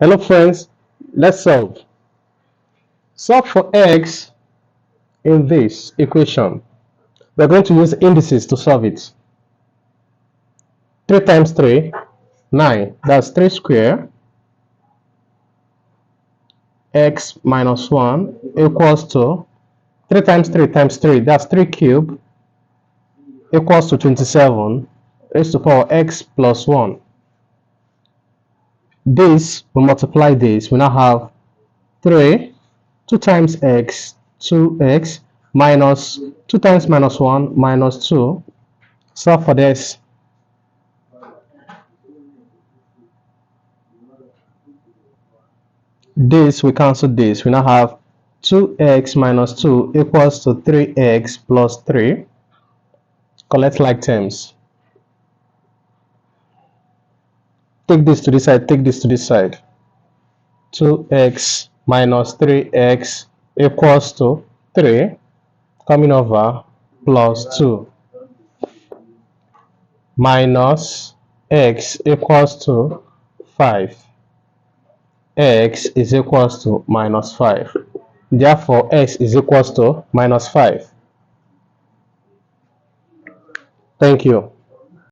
Hello friends, let's solve. Solve for x in this equation. We're going to use indices to solve it. 3 times 3, 9. That's 3 square. X minus 1 equals to 3 times 3 times 3. That's 3 cubed equals to 27 raised to power x plus 1. This will multiply this. We now have 3, 2 times x, 2x minus 2 times minus 1 minus 2. Solve for this. This we cancel this. We now have 2x minus 2 equals to 3x plus 3. Collect like terms. Take this to this side, take this to this side. 2x minus 3x equals to 3. Coming over plus 2 minus x equals to 5. X is equals to minus 5. Therefore, x is equals to minus 5. Thank you.